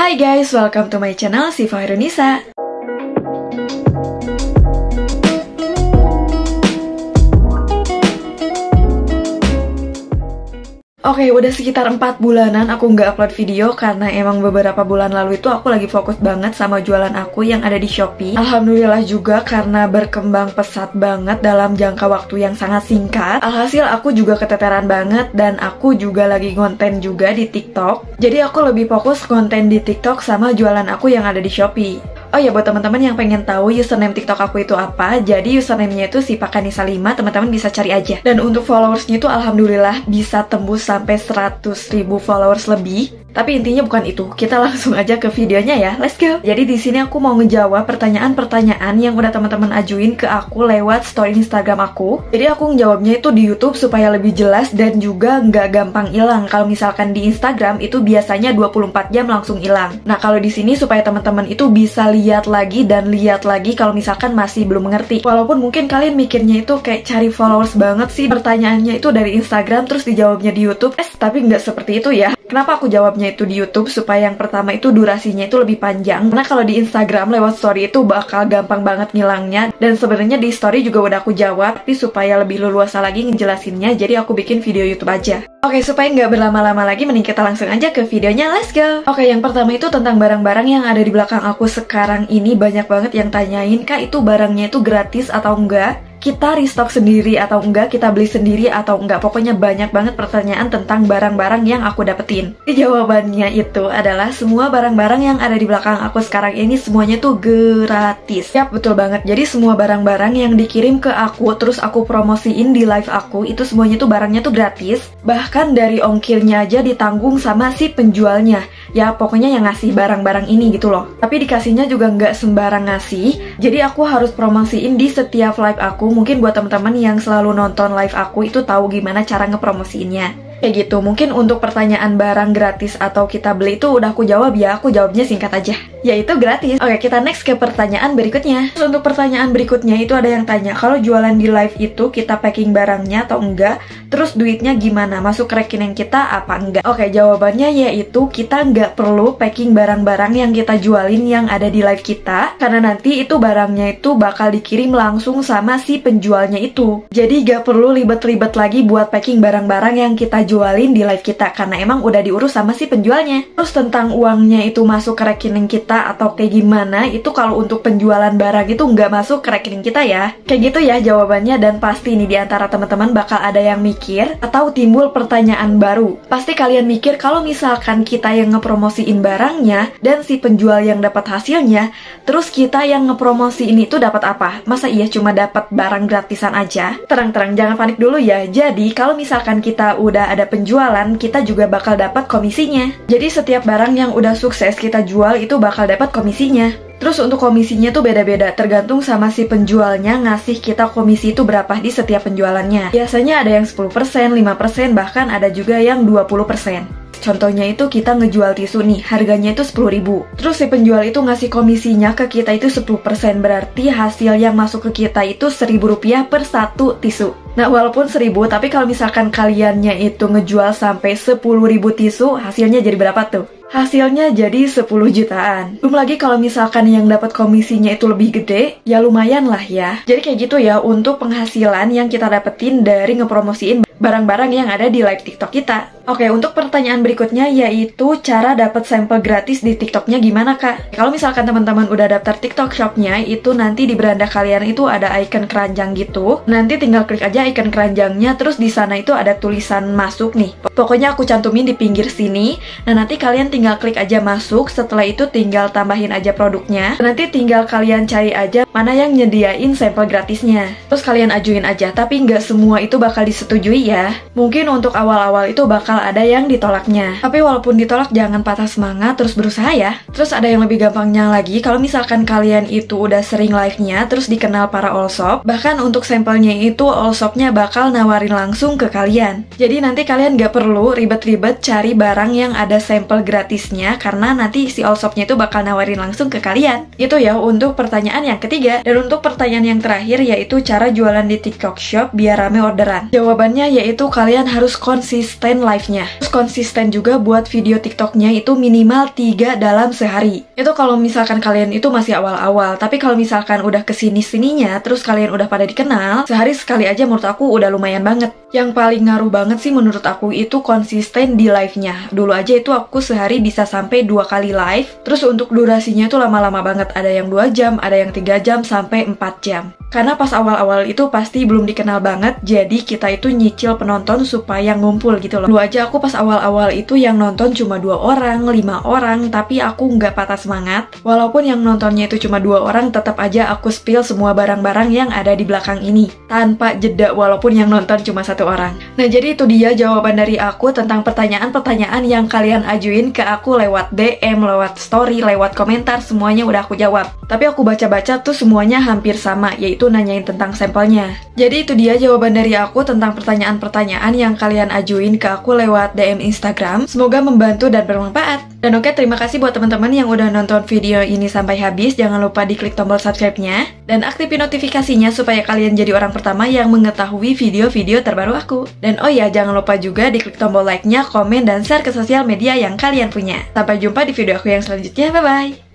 Hai guys, welcome to my channel Siva Hirunisa. Oke, udah sekitar 4 bulanan aku nggak upload video karena emang beberapa bulan lalu itu aku lagi fokus banget sama jualan aku yang ada di Shopee. Alhamdulillah juga karena berkembang pesat banget dalam jangka waktu yang sangat singkat. Alhasil aku juga keteteran banget dan aku juga lagi konten juga di TikTok. Jadi aku lebih fokus konten di TikTok sama jualan aku yang ada di Shopee. Oh ya, buat teman-teman yang pengen tahu username TikTok aku itu apa, jadi username-nya itu sipakanisa5, teman-teman bisa cari aja. Dan untuk followersnya itu alhamdulillah bisa tembus sampai 100.000 followers lebih. Tapi intinya bukan itu, kita langsung aja ke videonya ya, let's go! Jadi di sini aku mau ngejawab pertanyaan-pertanyaan yang udah teman-teman ajuin ke aku lewat story Instagram aku. Jadi aku ngejawabnya itu di YouTube supaya lebih jelas dan juga nggak gampang hilang. Kalau misalkan di Instagram itu biasanya 24 jam langsung hilang. Nah kalau di sini supaya teman-teman itu bisa lihat lagi dan lihat lagi kalau misalkan masih belum mengerti. Walaupun mungkin kalian mikirnya itu kayak cari followers banget sih, pertanyaannya itu dari Instagram terus dijawabnya di YouTube. Tapi nggak seperti itu ya. Kenapa aku jawabnya itu di YouTube? Supaya yang pertama itu durasinya itu lebih panjang. Karena kalau di Instagram lewat story itu bakal gampang banget ngilangnya. Dan sebenarnya di story juga udah aku jawab, tapi supaya lebih leluasa lagi ngejelasinnya, jadi aku bikin video YouTube aja. Oke, supaya nggak berlama-lama lagi, mending kita langsung aja ke videonya, let's go! Oke, yang pertama itu tentang barang-barang yang ada di belakang aku sekarang ini. Banyak banget yang tanyain, Kak itu barangnya itu gratis atau enggak? Kita restock sendiri atau enggak, kita beli sendiri atau enggak. Pokoknya banyak banget pertanyaan tentang barang-barang yang aku dapetin. Jawabannya itu adalah semua barang-barang yang ada di belakang aku sekarang ini semuanya tuh gratis. Yap, betul banget. Jadi semua barang-barang yang dikirim ke aku terus aku promosiin di live aku itu semuanya tuh barangnya tuh gratis. Bahkan dari ongkirnya aja ditanggung sama si penjualnya. Ya pokoknya yang ngasih barang-barang ini gitu loh. Tapi dikasihnya juga nggak sembarang ngasih. Jadi aku harus promosiin di setiap live aku. Mungkin buat teman-teman yang selalu nonton live aku itu tahu gimana cara ngepromosiinnya. Kayak gitu, mungkin untuk pertanyaan barang gratis atau kita beli itu udah aku jawab ya, aku jawabnya singkat aja, yaitu gratis. Oke, kita next ke pertanyaan berikutnya. Terus untuk pertanyaan berikutnya itu ada yang tanya, kalau jualan di live itu kita packing barangnya atau enggak, terus duitnya gimana, masuk ke rekening kita apa enggak? Oke, jawabannya yaitu kita nggak perlu packing barang-barang yang kita jualin yang ada di live kita, karena nanti itu barangnya itu bakal dikirim langsung sama si penjualnya itu. Jadi nggak perlu ribet-ribet lagi buat packing barang-barang yang kita jualin di live kita, karena emang udah diurus sama si penjualnya. Terus tentang uangnya itu masuk ke rekening kita atau kayak gimana, itu kalau untuk penjualan barang itu nggak masuk ke rekening kita ya. Kayak gitu ya jawabannya, dan pasti nih diantara teman-teman bakal ada yang mikir atau timbul pertanyaan baru. Pasti kalian mikir kalau misalkan kita yang ngepromosiin barangnya dan si penjual yang dapat hasilnya, terus kita yang ngepromosiin itu dapat apa? Masa iya cuma dapat barang gratisan aja? Terang-terang jangan panik dulu ya. Jadi kalau misalkan kita udah ada penjualan, kita juga bakal dapat komisinya. Jadi setiap barang yang udah sukses kita jual itu bakal dapat komisinya. Terus untuk komisinya tuh beda-beda, tergantung sama si penjualnya ngasih kita komisi itu berapa di setiap penjualannya. Biasanya ada yang 10%, 5%, bahkan ada juga yang 20%. Contohnya itu kita ngejual tisu nih, harganya itu 10.000. Terus si penjual itu ngasih komisinya ke kita itu 10%, berarti hasil yang masuk ke kita itu Rp1.000 per satu tisu. Nah walaupun 1.000, tapi kalau misalkan kaliannya itu ngejual sampai 10.000 tisu, hasilnya jadi berapa tuh? Hasilnya jadi 10 jutaan. Belum lagi kalau misalkan yang dapat komisinya itu lebih gede, ya lumayan lah ya. Jadi kayak gitu ya untuk penghasilan yang kita dapetin dari ngepromosiin barang-barang yang ada di live TikTok kita. Oke, untuk pertanyaan berikutnya yaitu cara dapat sampel gratis di TikToknya gimana Kak? Kalau misalkan teman-teman udah daftar TikTok Shopnya, itu nanti di beranda kalian itu ada icon keranjang gitu. Nanti tinggal klik aja icon keranjangnya, terus di sana itu ada tulisan masuk nih. Pokoknya aku cantumin di pinggir sini. Nah nanti kalian tinggal klik aja masuk, setelah itu tinggal tambahin aja produknya. Nanti tinggal kalian cari aja mana yang nyediain sampel gratisnya. Terus kalian ajuin aja, tapi nggak semua itu bakal disetujui ya. Mungkin untuk awal-awal itu bakal ada yang ditolaknya. Tapi walaupun ditolak jangan patah semangat, terus berusaha ya. Terus ada yang lebih gampangnya lagi, kalau misalkan kalian itu udah sering live-nya, terus dikenal para all-shop, bahkan untuk sampelnya itu all-shopnya bakal nawarin langsung ke kalian. Jadi nanti kalian nggak perlu ribet-ribet cari barang yang ada sampel gratisnya, karena nanti si all-shopnya itu bakal nawarin langsung ke kalian. Itu ya untuk pertanyaan yang ketiga. Dan untuk pertanyaan yang terakhir yaitu cara jualan di TikTok Shop biar rame orderan. Jawabannya yaitu kalian harus konsisten live live-nya. Terus konsisten juga buat video TikTok-nya itu minimal 3 dalam sehari. Itu kalau misalkan kalian itu masih awal-awal, tapi kalau misalkan udah kesini-sininya, terus kalian udah pada dikenal, sehari sekali aja menurut aku udah lumayan banget. Yang paling ngaruh banget sih menurut aku itu konsisten di live-nya. Dulu aja itu aku sehari bisa sampai 2 kali live, terus untuk durasinya itu lama-lama banget. Ada yang 2 jam, ada yang 3 jam, sampai 4 jam. Karena pas awal-awal itu pasti belum dikenal banget, jadi kita itu nyicil penonton supaya ngumpul gitu loh. Dulu aja aku pas awal-awal itu yang nonton cuma 2 orang, 5 orang, tapi aku nggak patah semangat. Walaupun yang nontonnya itu cuma 2 orang, tetap aja aku spill semua barang-barang yang ada di belakang ini. Tanpa jeda walaupun yang nonton cuma 1 orang. Nah jadi itu dia jawaban dari aku tentang pertanyaan-pertanyaan yang kalian ajuin ke aku lewat DM, lewat story, lewat komentar, semuanya udah aku jawab. Tapi aku baca-baca tuh semuanya hampir sama, yaitu nanyain tentang sampelnya. Jadi itu dia jawaban dari aku tentang pertanyaan-pertanyaan yang kalian ajuin ke aku lewat DM Instagram. Semoga membantu dan bermanfaat. Dan oke, terima kasih buat teman-teman yang udah nonton video ini sampai habis. Jangan lupa diklik tombol subscribe-nya dan aktifin notifikasinya supaya kalian jadi orang pertama yang mengetahui video-video terbaru aku. Dan oh ya, jangan lupa juga diklik tombol like-nya, komen, dan share ke sosial media yang kalian punya. Sampai jumpa di video aku yang selanjutnya. Bye-bye!